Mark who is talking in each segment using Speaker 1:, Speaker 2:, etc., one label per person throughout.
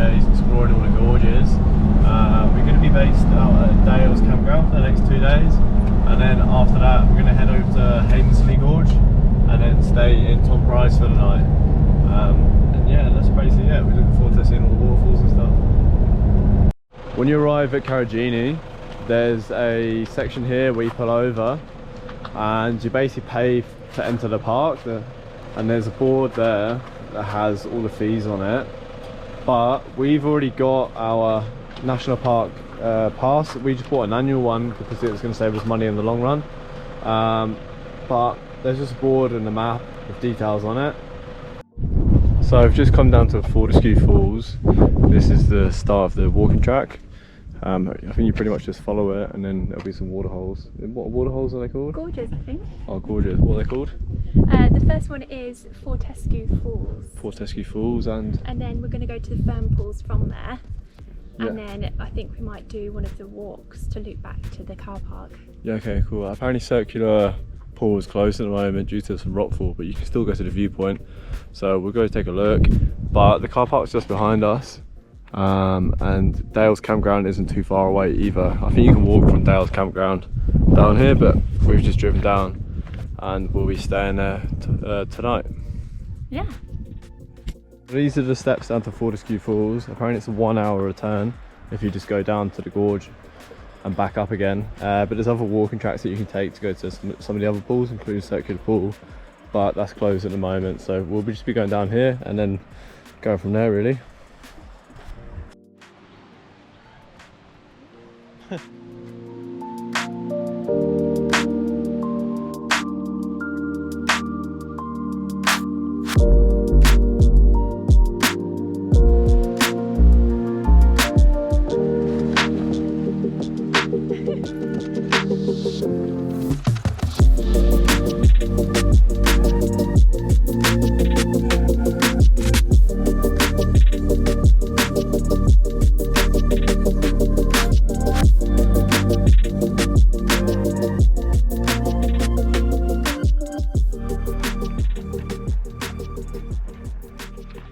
Speaker 1: days exploring all the gorges. We're going to be based out at Dale's campground for the next 2 days, and then after that we're going to head over to Hamersley Gorge and then stay in Tom Price for the night. And yeah, that's basically it. We're looking forward to seeing all the waterfalls and stuff. When you arrive at Karijini, there's a section here where you pull over and you basically pay to enter the park, and there's a board there that has all the fees on it. But we've already got our national park pass. We just bought an annual one because it was going to save us money in the long run. But there's just a board and a map with details on it. So I've just come down to Fortescue Falls. This is the start of the walking track. I think you pretty much just follow it, and then there'll be some waterholes. What waterholes are they called?
Speaker 2: Gorges, I think.
Speaker 1: Oh, gorges. What are they called?
Speaker 2: The first one is FORTESCUE Falls.
Speaker 1: FORTESCUE Falls, and
Speaker 2: then we're going to go to the Fern pools from there.
Speaker 1: Yeah.
Speaker 2: And then I think we might do one of the walks to loop back to the car park.
Speaker 1: Yeah, okay, cool. Apparently Circular Pool is closed at the moment due to some rockfall, but you can still go to the viewpoint. So we'll go take a look. But the car park's just behind us. And Dale's campground isn't too far away either. I think you can walk from Dale's campground down here, but we've just driven down and we'll be staying there tonight.
Speaker 2: Yeah.
Speaker 1: These are the steps down to Fortescue Falls. Apparently it's a 1 hour return if you just go down to the gorge and back up again. But there's other walking tracks that you can take to go to some of the other pools, including Circular Pool, but that's closed at the moment. So we'll just be going down here and then going from there really.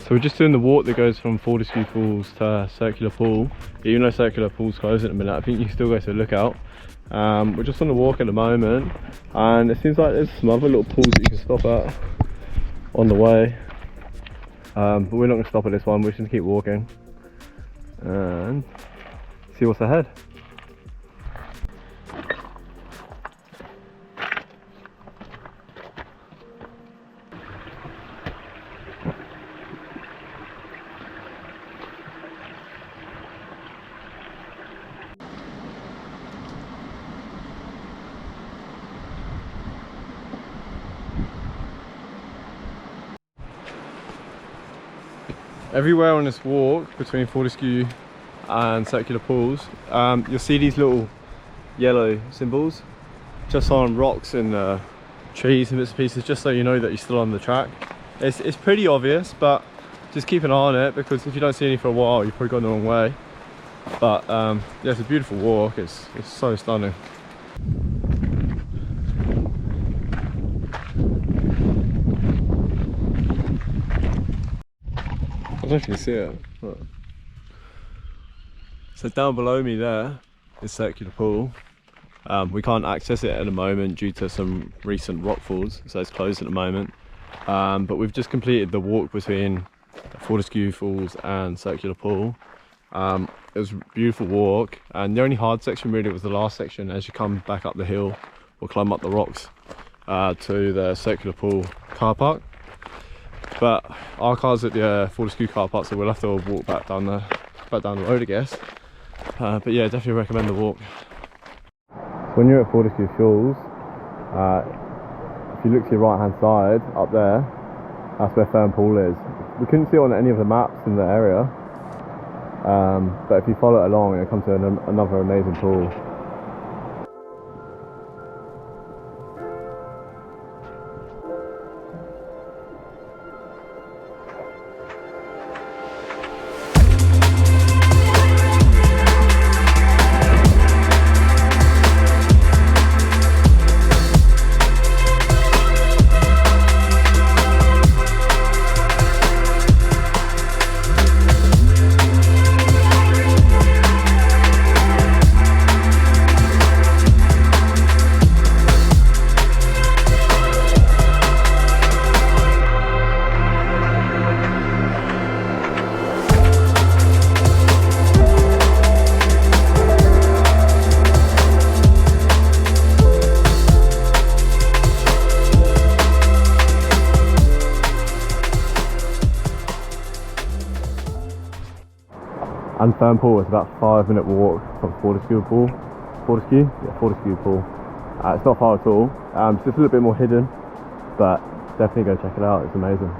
Speaker 1: So we're just doing the walk that goes from Fortescue Falls to Circular Pool. Even though Circular Pool's closed at the minute, I think you can still go to a lookout. We're just on the walk at the moment, and it seems like there's some other little pools that you can stop at on the way. But we're not going to stop at this one, we're just going to keep walking and see what's ahead. Everywhere on this walk between Fortescue and Circular Pools, you'll see these little yellow symbols just on rocks and trees and bits and pieces, just so you know that you're still on the track. It's pretty obvious, but just keep an eye on it, because if you don't see any for a while, you've probably gone the wrong way. But yeah, it's a beautiful walk. It's so stunning. I don't know if you can see it. Look. So down below me there is Circular Pool. We can't access it at the moment due to some recent rockfalls, so it's closed at the moment. But we've just completed the walk between Fortescue Falls and Circular Pool. It was a beautiful walk, and the only hard section really was the last section as you come back up the hill or climb up the rocks to the Circular Pool car park. But our car's at the Fortescue car park, so we'll have to walk back down the road, I guess. But yeah, definitely recommend the walk. When you're at Fortescue Falls, if you look to your right hand side up there, that's where Fern Pool is. We couldn't see it on any of the maps in the area, but if you follow it along, it comes to another amazing pool. And Fern Pool is about a 5-minute walk from Fortescue Pool. Fortescue? Yeah, Fortescue Pool. It's not far at all. It's just a little bit more hidden, but definitely go check it out. It's amazing.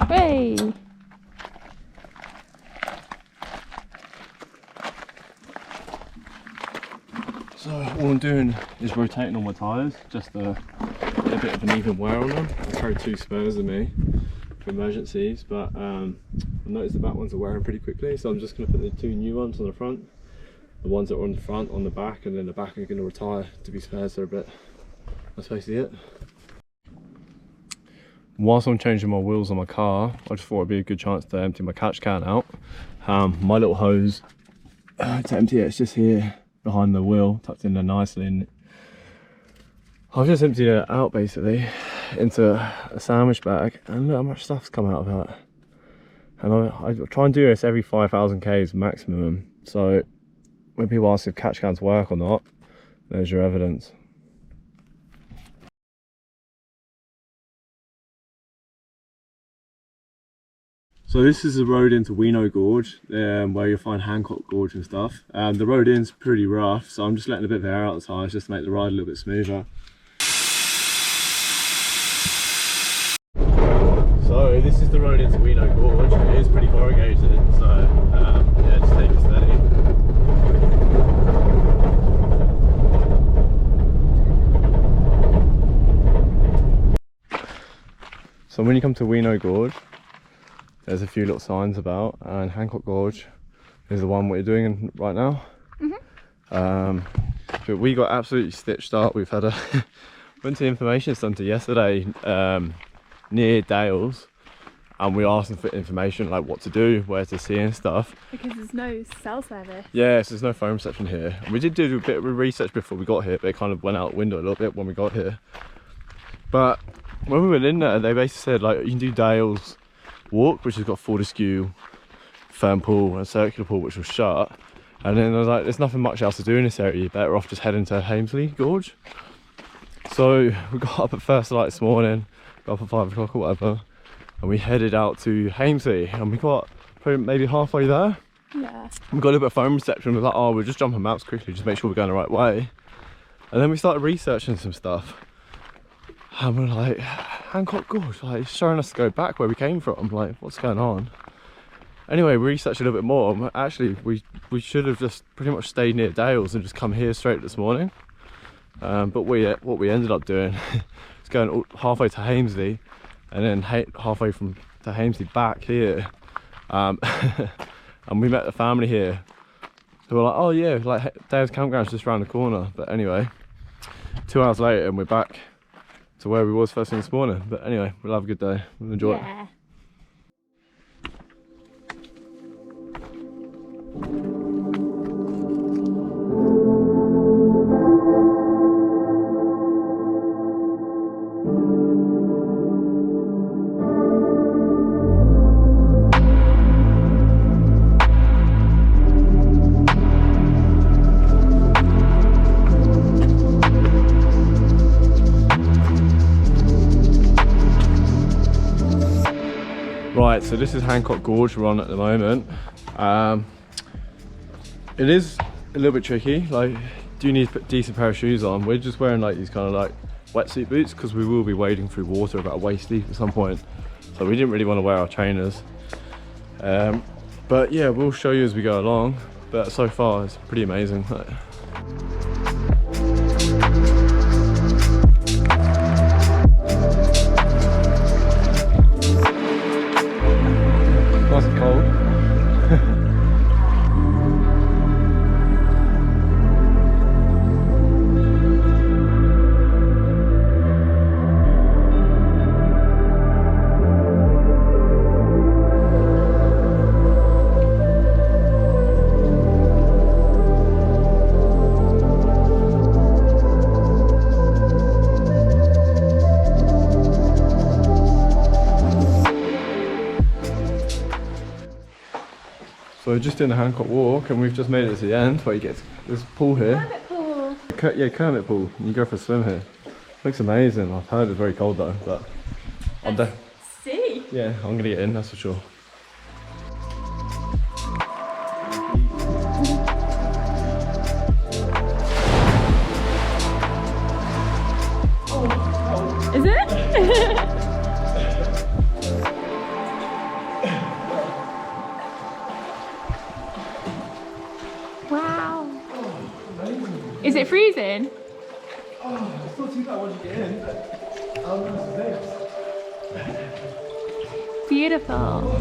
Speaker 2: Hey!
Speaker 1: So all I'm doing is rotating all my tyres, just a bit of an even wear on them. I carry 2 spares with me for emergencies, but I noticed the back ones are wearing pretty quickly, so I'm just going to put the 2 new ones on the front, the ones that are on the front on the back, and then the back I'm going to retire to be spares for a bit. That's basically it. Whilst I'm changing my wheels on my car, I just thought it'd be a good chance to empty my catch can out. My little hose to empty it's just here behind the wheel, tucked in there nicely, and I've just emptied it out basically into a sandwich bag, and look how much stuff's come out of that. And I try and do this every 5,000 k's maximum, so when people ask if catch cans work or not, there's your evidence. So this is the road into Weeno Gorge, where you'll find Hancock Gorge and stuff. The road in's pretty rough, so I'm just letting a bit of air out the tyres just to make the ride a little bit smoother. So this is the road into Weeno Gorge. It is pretty corrugated, so yeah, just take it steady. So when you come to Weeno Gorge, there's a few little signs about, and Hancock Gorge is the one we're doing right now. But we got absolutely stitched up. We've had a went to the information centre yesterday near Dales, and we asked them for information like what to do, where to see and stuff.
Speaker 2: Because there's no cell service.
Speaker 1: Yes, there's no phone reception here. And we did do a bit of research before we got here, but it kind of went out the window a little bit when we got here. But when we went in there, they basically said like you can do Dales Walk, which has got Fortescue, Fern Pool and Circular Pool, which was shut. And then I was like, there's nothing much else to do in this area, you're better off just heading to Hamesley Gorge. So we got up at first light this morning, got up at 5 o'clock or whatever, and we headed out to Hamesley, and we got probably maybe halfway there.
Speaker 2: Yeah. We
Speaker 1: got a little bit of phone reception. We were like, oh, we'll just jump on maps quickly, just make sure we're going the right way. And then we started researching some stuff. And we're like, Hancock Gorge, like it's showing us to go back where we came from, like what's going on? Anyway, we researched a little bit more. Actually, we should have just pretty much stayed near Dales and just come here straight this morning. But what we ended up doing is going halfway to Hamesley, and then halfway to Hamesley back here. And we met the family here who were like, oh yeah, like Dales campground's just around the corner. But anyway, 2 hours later and we're back to where we was first thing this morning. But anyway, we'll have a good day, we'll enjoy it. Right, so this is Hancock Gorge we're on at the moment. It is a little bit tricky, like do you need to put a decent pair of shoes on. We're just wearing like these kind of like wetsuit boots because we will be wading through water about waist deep at some point, so we didn't really want to wear our trainers. But yeah, we'll show you as we go along, but so far it's pretty amazing. Nice and cold. So we're just doing a Hancock walk and we've just made it to the end where you get this pool here.
Speaker 2: Kermit pool.
Speaker 1: Yeah, Kermit pool. You go for a swim here. Looks amazing. I've heard it's very cold though, but
Speaker 2: See?
Speaker 1: yeah, I'm gonna get in, that's for sure.
Speaker 2: Is it? Wow. Is it freezing?
Speaker 1: Oh, it's not too bad once you get in, but how nice is this?
Speaker 2: Beautiful.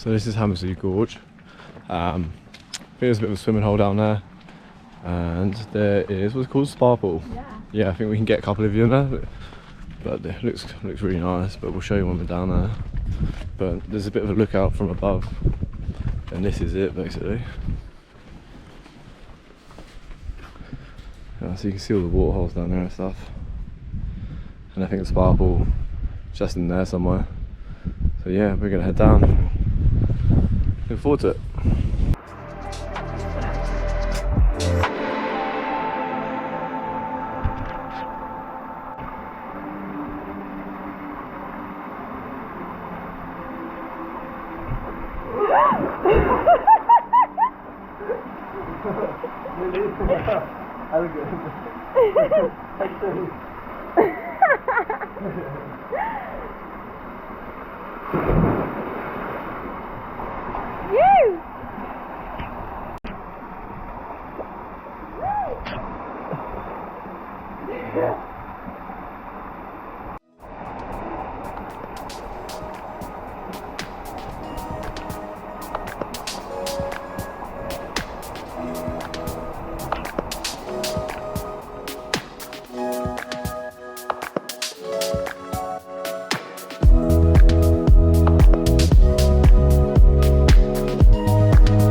Speaker 1: So this is Nameless Gorge. I think there's a bit of a swimming hole down there, and there is what's called a spa pool. Yeah, I think we can get a couple of you in there, but it looks really nice. But we'll show you when we're down there. But there's a bit of a lookout from above, and this is it basically. Yeah, so you can see all the waterholes down there and stuff, and I think the spa pool just in there somewhere. So yeah, we're gonna head down. Looking forward to it.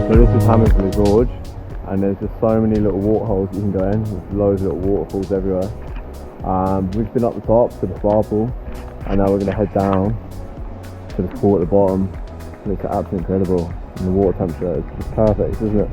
Speaker 1: So this is Nameless Gorge, and there's just so many little waterholes you can go in. There's loads of little waterfalls everywhere. We've been up the top to the spa pool, and now we're going to head down to the pool at the bottom. And it's absolutely incredible, and the water temperature is perfect, isn't it?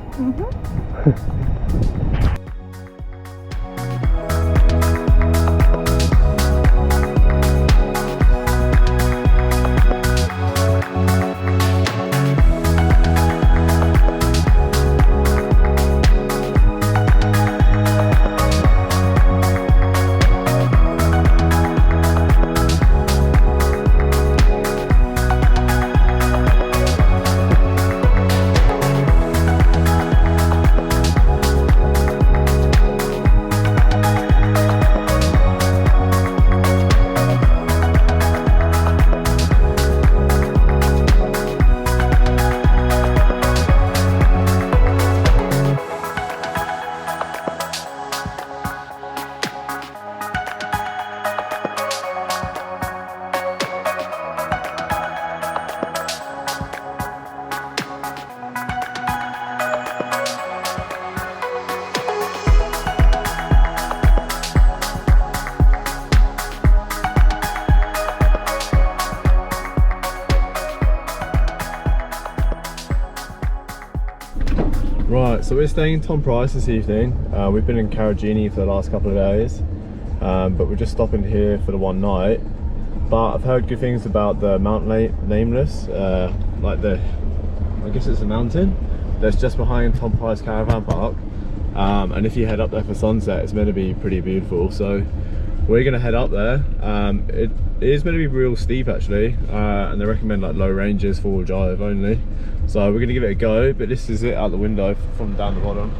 Speaker 1: Right, so we're staying in Tom Price this evening. We've been in Karijini for the last couple of days, but we're just stopping here for the one night. But I've heard good things about the Mt Nameless, I guess it's a mountain that's just behind Tom Price Caravan Park. And if you head up there for sunset, it's meant to be pretty beautiful. So we're gonna head up there. It is meant to be real steep actually, and they recommend like low ranges, 4-wheel drive only. So we're gonna give it a go, but this is it out the window from down the bottom.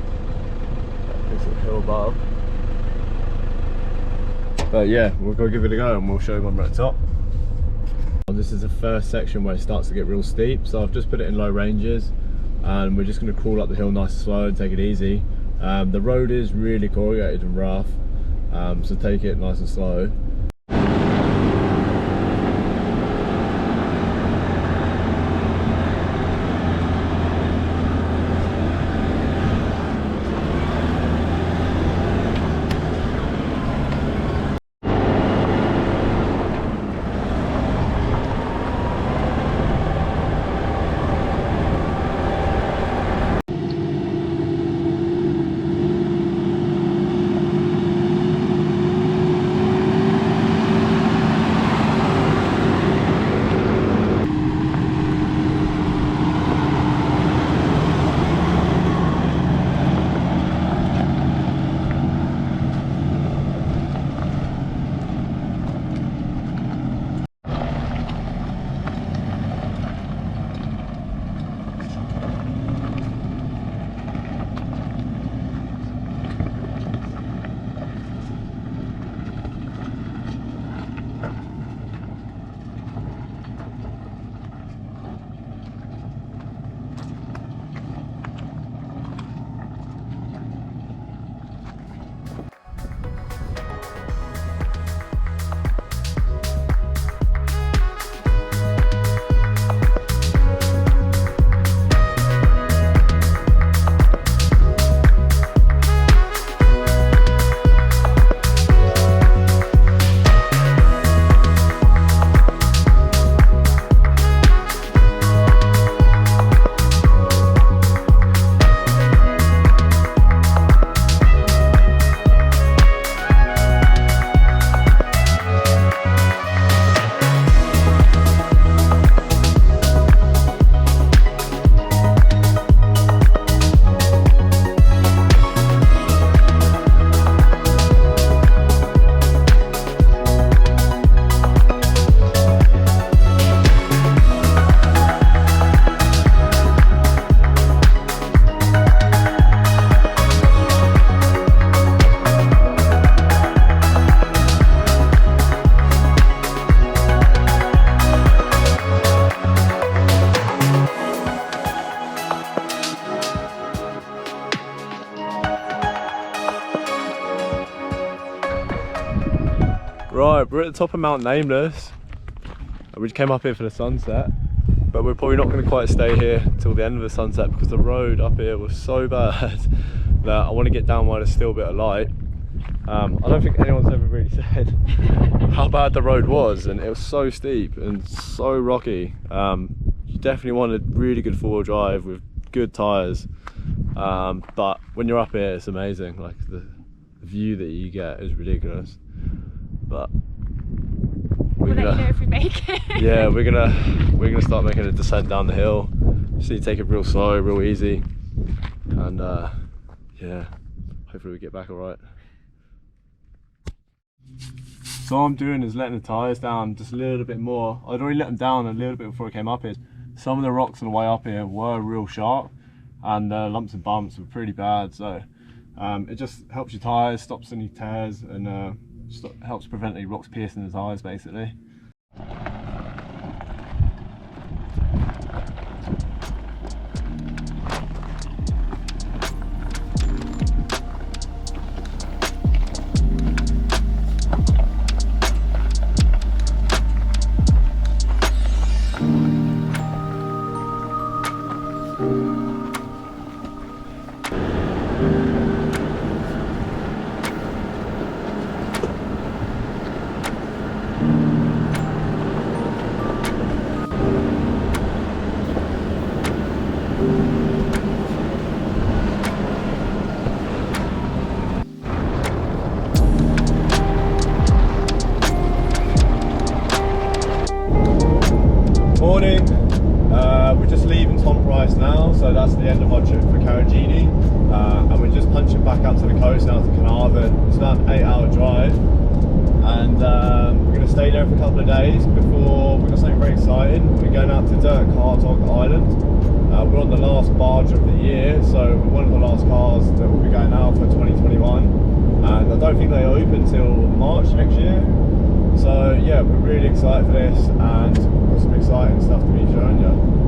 Speaker 1: This little hill above. But yeah, we'll go give it a go and we'll show you when we're at the top. This is the first section where it starts to get real steep, so I've just put it in low ranges and we're just going to crawl up the hill nice and slow and take it easy. The road is really corrugated and rough, so take it nice and slow. Right, we're at the top of Mt Nameless. We came up here for the sunset, but we're probably not going to quite stay here till the end of the sunset because the road up here was so bad that I want to get down while there's still a bit of light. I don't think anyone's ever really said how bad the road was, and it was so steep and so rocky. You definitely want a really good four-wheel drive with good tyres, but when you're up here it's amazing. Like the view that you get is ridiculous. But
Speaker 2: we'll let you know if we make it.
Speaker 1: Yeah, we're gonna start making a descent down the hill. Just need to take it real slow, real easy, and yeah, hopefully we get back all right. So all I'm doing is letting the tyres down just a little bit more. I'd already let them down a little bit before I came up here. Some of the rocks on the way up here were real sharp, and lumps and bumps were pretty bad. So it just helps your tyres, stops any tears, and helps prevent any rocks piercing the tyres basically. Morning, we're just leaving now, so that's the end of our trip for Karijini, and we're just punching back out to the coast now to Carnarvon. It's about an 8-hour drive, and we're going to stay there for a couple of days before we've got something very exciting. We're going out to Cartog Island. We're on the last barge of the year, so we're one of the last cars that will be going out for 2021, and I don't think they open till March next year. So yeah, we're really excited for this, and got some exciting stuff to be showing you.